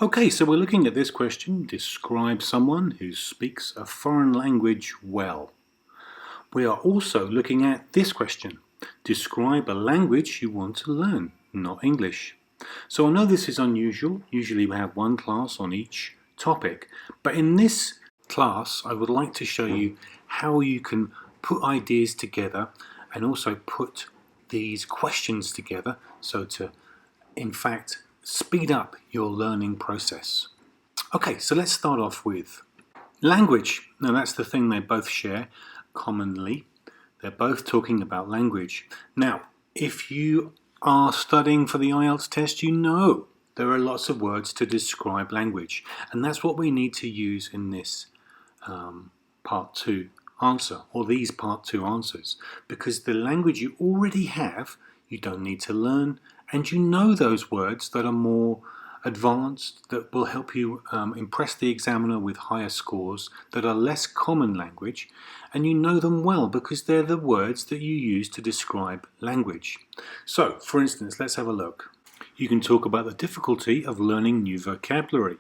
Okay, so we're looking at this question, describe someone who speaks a foreign language well. We are also looking at this question, describe a language you want to learn, not English. So I know this is unusual, usually we have one class on each topic, but in this class I would like to show you how you can put ideas together and also put these questions together so to, in fact, speed up your learning process. Okay, so let's start off with language. Now that's the thing they both share commonly. They're both talking about language. Now, if you are studying for the IELTS test, you know there are lots of words to describe language. And that's what we need to use in this part 2 answer, or these part 2 answers. Because the language you already have, you don't need to learn, and you know those words that are more advanced, that will help you impress the examiner with higher scores, that are less common language, and you know them well because they're the words that you use to describe language. So, for instance, let's have a look. You can talk about the difficulty of learning new vocabulary,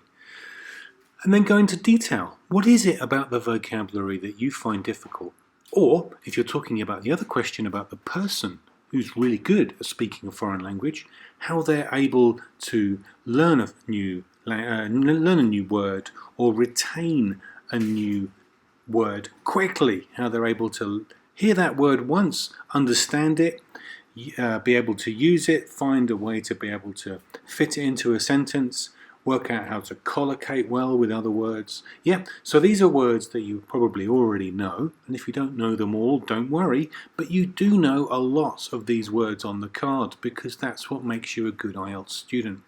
and then go into detail. What is it about the vocabulary that you find difficult? Or, if you're talking about the other question about the person who's really good at speaking a foreign language, how they're able to learn a new word or retain a new word quickly, how they're able to hear that word once, understand it, be able to use it, find a way to be able to fit it into a sentence, work out how to collocate well with other words. Yeah, so these are words that you probably already know, and if you don't know them all, don't worry, but you do know a lot of these words on the card because that's what makes you a good IELTS student.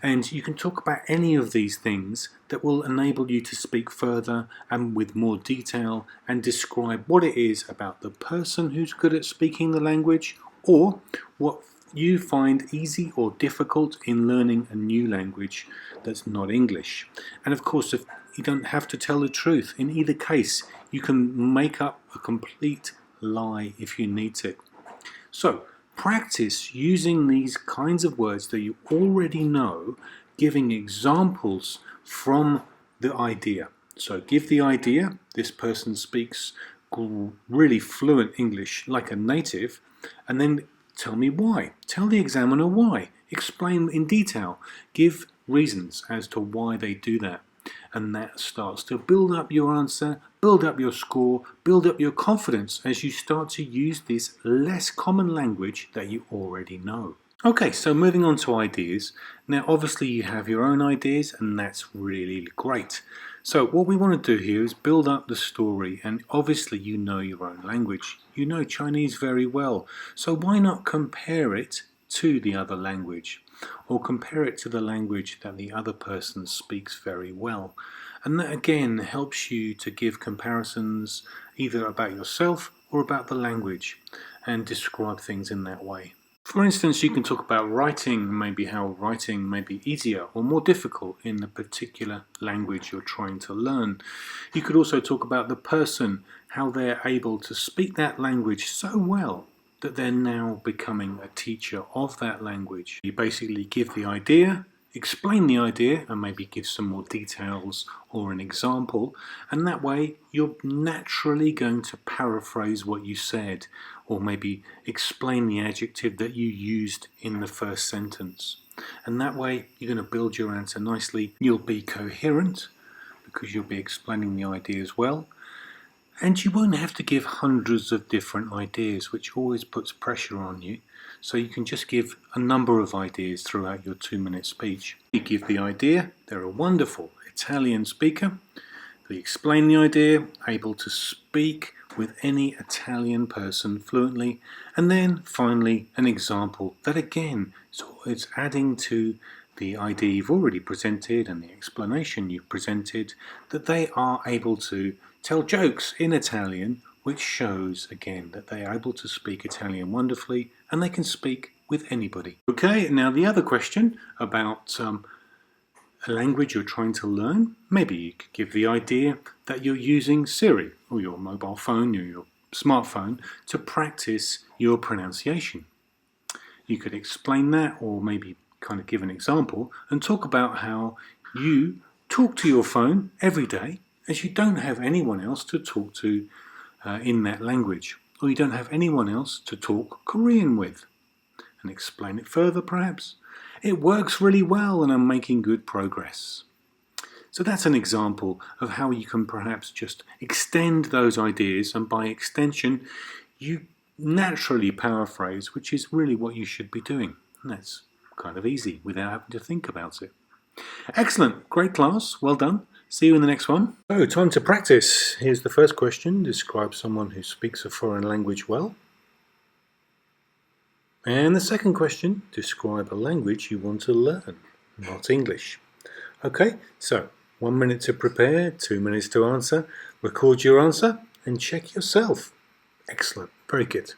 And you can talk about any of these things that will enable you to speak further and with more detail and describe what it is about the person who's good at speaking the language, or what you find easy or difficult in learning a new language that's not English. And of course, if you don't have to tell the truth. In either case, you can make up a complete lie if you need to. So, practice using these kinds of words that you already know, giving examples from the idea. So give the idea, this person speaks really fluent English like a native, and then tell me why. Tell the examiner why. Explain in detail. Give reasons as to why they do that. And that starts to build up your answer, build up your score, build up your confidence as you start to use this less common language that you already know. Okay, so moving on to ideas. Now obviously you have your own ideas and that's really great. So what we want to do here is build up the story, and obviously you know your own language. You know Chinese very well, so why not compare it to the other language, or compare it to the language that the other person speaks very well. And that again helps you to give comparisons either about yourself or about the language and describe things in that way. For instance, you can talk about writing, maybe how writing may be easier or more difficult in the particular language you're trying to learn. You could also talk about the person, how they're able to speak that language so well that they're now becoming a teacher of that language. You basically give the idea, explain the idea, and maybe give some more details or an example, and that way you're naturally going to paraphrase what you said, or maybe explain the adjective that you used in the first sentence. And that way you're going to build your answer nicely. You'll be coherent because you'll be explaining the idea as well. And you won't have to give hundreds of different ideas, which always puts pressure on you. So you can just give a number of ideas throughout your 2-minute speech. You give the idea, they're a wonderful Italian speaker. They explain the idea, able to speak with any Italian person fluently. And then finally an example that again, so it's adding to the idea you've already presented and the explanation you've presented, that they are able to tell jokes in Italian, which shows again that they are able to speak Italian wonderfully and they can speak with anybody. Okay, now the other question about a language you're trying to learn, maybe you could give the idea that you're using Siri or your mobile phone or your smartphone to practice your pronunciation. You could explain that, or maybe kind of give an example and talk about how You talk to your phone every day as you don't have anyone else to talk to in that language, or you don't have anyone else to talk Korean with. And explain it further, perhaps. It works really well and I'm making good progress. So that's an example of how you can perhaps just extend those ideas, and by extension you naturally paraphrase, which is really what you should be doing. And that's kind of easy without having to think about it. Excellent, great class, well done. See you in the next one. So, time to practice. Here's the first question. Describe someone who speaks a foreign language well. And the second question, describe a language you want to learn, not English. Okay, so 1 minute to prepare, 2 minutes to answer. Record your answer and check yourself. Excellent, very good.